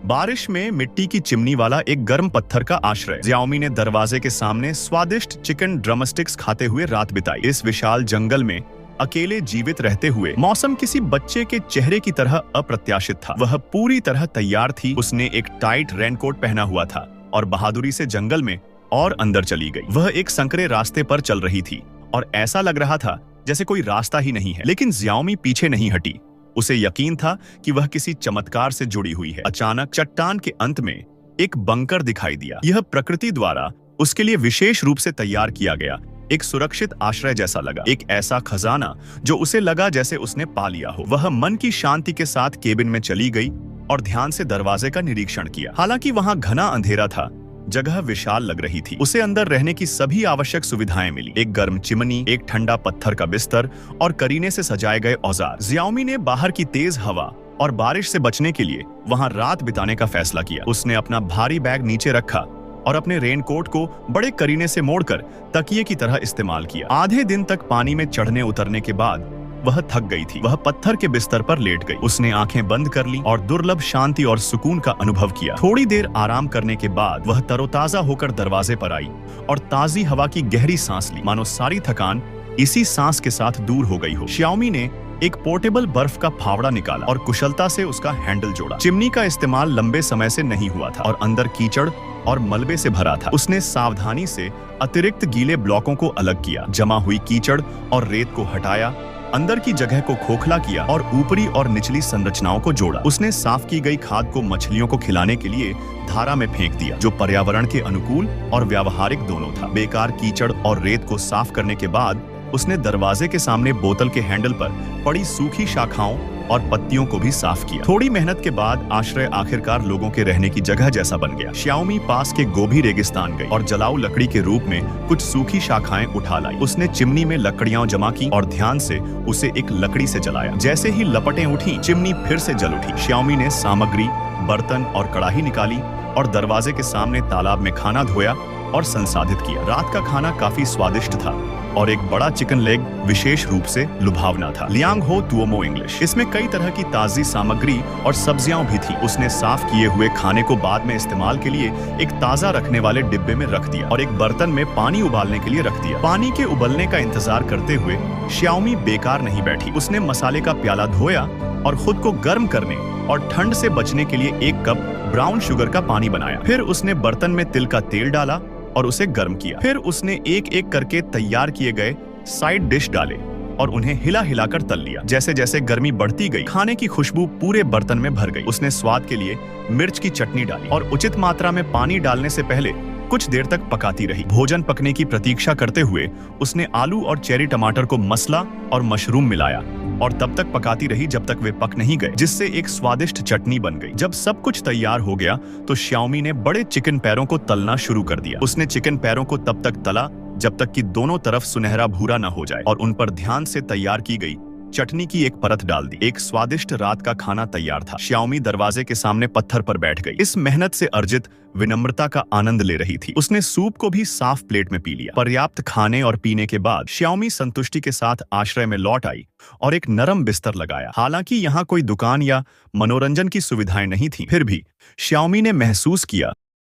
बारिश में मिट्टी की चिमनी वाला एक गर्म पत्थर का आश्रय। जियाओमी ने दरवाजे के सामने स्वादिष्ट चिकन ड्रमस्टिक्स खाते हुए रात बिताई। इस विशाल जंगल में अकेले जीवित रहते हुए मौसम किसी बच्चे के चेहरे की तरह अप्रत्याशित था। वह पूरी तरह तैयार थी। उसने एक टाइट रेनकोट पहना हुआ था और बहादुरी से जंगल में और अंदर चली गई। वह एक संकरे रास्ते पर चल रही थी और ऐसा लग रहा था जैसे कोई रास्ता ही नहीं है। लेकिन जियाओमी पीछे नहीं हटी। उसे यकीन था कि वह किसी चमत्कार से जुड़ी हुई है। अचानक चट्टान के अंत में एक बंकर दिखाई दिया। यह प्रकृति द्वारा उसके लिए विशेष रूप से तैयार किया गया एक सुरक्षित आश्रय जैसा लगा। एक ऐसा खजाना जो उसे लगा जैसे उसने पा लिया हो। वह मन की शांति के साथ केबिन में चली गई और ध्यान से दरवाजे का निरीक्षण किया। हालांकि वहां घना अंधेरा था, जगह विशाल लग रही थी। उसे अंदर रहने की सभी आवश्यक सुविधाएं मिली। एक गर्म चिमनी, एक ठंडा पत्थर का बिस्तर और करीने से सजाए गए औजार। जियाओमी ने बाहर की तेज हवा और बारिश से बचने के लिए वहां रात बिताने का फैसला किया। उसने अपना भारी बैग नीचे रखा और अपने रेनकोट को बड़े करीने से मोड़कर तकिए की तरह इस्तेमाल किया। आधे दिन तक पानी में चढ़ने उतरने के बाद वह थक गई थी। वह पत्थर के बिस्तर पर लेट गई। उसने आंखें बंद कर ली और दुर्लभ शांति और सुकून का अनुभव किया। थोड़ी देर आराम करने के बाद वह तरोताजा होकर दरवाजे पर आई और ताजी हवा की गहरी सांस ली, मानो सारी थकान इसी सांस के साथ दूर हो गई हो। जियाओमी ने एक पोर्टेबल बर्फ का फावड़ा निकाला और कुशलता से उसका हैंडल जोड़ा। चिमनी का इस्तेमाल लंबे समय से नहीं हुआ था और अंदर कीचड़ और मलबे से भरा था। उसने सावधानी से अतिरिक्त गीले ब्लॉकों को अलग किया, जमा हुई कीचड़ और रेत को हटाया, अंदर की जगह को खोखला किया और ऊपरी और निचली संरचनाओं को जोड़ा। उसने साफ की गई खाद को मछलियों को खिलाने के लिए धारा में फेंक दिया, जो पर्यावरण के अनुकूल और व्यावहारिक दोनों था। बेकार कीचड़ और रेत को साफ करने के बाद उसने दरवाजे के सामने बोतल के हैंडल पर पड़ी सूखी शाखाओं और पत्तियों को भी साफ किया। थोड़ी मेहनत के बाद आश्रय आखिरकार लोगों के रहने की जगह जैसा बन गया। जियाओमी पास के गोभी रेगिस्तान गई और जलाऊ लकड़ी के रूप में कुछ सूखी शाखाएं उठा लाई। उसने चिमनी में लकड़ियां जमा की और ध्यान से उसे एक लकड़ी से जलाया। जैसे ही लपटें उठी, चिमनी फिर से जल उठी। जियाओमी ने सामग्री, बर्तन और कड़ाही निकाली और दरवाजे के सामने तालाब में खाना धोया और संसाधित किया। रात का खाना काफी स्वादिष्ट था और एक बड़ा चिकन लेग विशेष रूप से लुभावना था। लियांग हो तुओमो इंग्लिश। इसमें कई तरह की ताजी सामग्री और सब्जियां भी थी। उसने साफ किए हुए खाने को बाद में इस्तेमाल के लिए एक ताजा रखने वाले डिब्बे में रख दिया और एक बर्तन में पानी उबालने के लिए रख दिया। पानी के उबलने का इंतजार करते हुए जियाओमी बेकार नहीं बैठी। उसने मसाले का प्याला धोया और खुद को गर्म करने और ठंड से बचने के लिए एक कप ब्राउन शुगर का पानी बनाया। फिर उसने बर्तन में तिल का तेल डाला और उसे गर्म किया। फिर उसने एक एक करके तैयार किए गए साइड डिश डाले और उन्हें हिला हिलाकर तल लिया। जैसे जैसे गर्मी बढ़ती गई, खाने की खुशबू पूरे बर्तन में भर गई। उसने स्वाद के लिए मिर्च की चटनी डाली और उचित मात्रा में पानी डालने से पहले कुछ देर तक पकाती रही। भोजन पकने की प्रतीक्षा करते हुए उसने आलू और चेरी टमाटर को मसला और मशरूम मिलाया और तब तक पकाती रही जब तक वे पक नहीं गए, जिससे एक स्वादिष्ट चटनी बन गई। जब सब कुछ तैयार हो गया तो जियाओमी ने बड़े चिकन पैरों को तलना शुरू कर दिया। उसने चिकन पैरों को तब तक तला जब तक कि दोनों तरफ सुनहरा भूरा न हो जाए और उन पर ध्यान से तैयार की गई चटनी की एक परत डाल दी। एक स्वादिष्ट रात का खाना तैयार था। जियाओमी दरवाजे के सामने पत्थर पर बैठ गई। इस मेहनत से अर्जित विनम्रता का आनंद ले रही थी। उसने सूप को भी साफ प्लेट में पी लिया। पर्याप्त खाने और पीने के बाद जियाओमी संतुष्टि के साथ आश्रय में लौट आई और एक नरम बिस्तर लगाया। हालांकि यहाँ कोई दुकान या मनोरंजन की सुविधाएं नहीं थी, फिर भी जियाओमी ने महसूस किया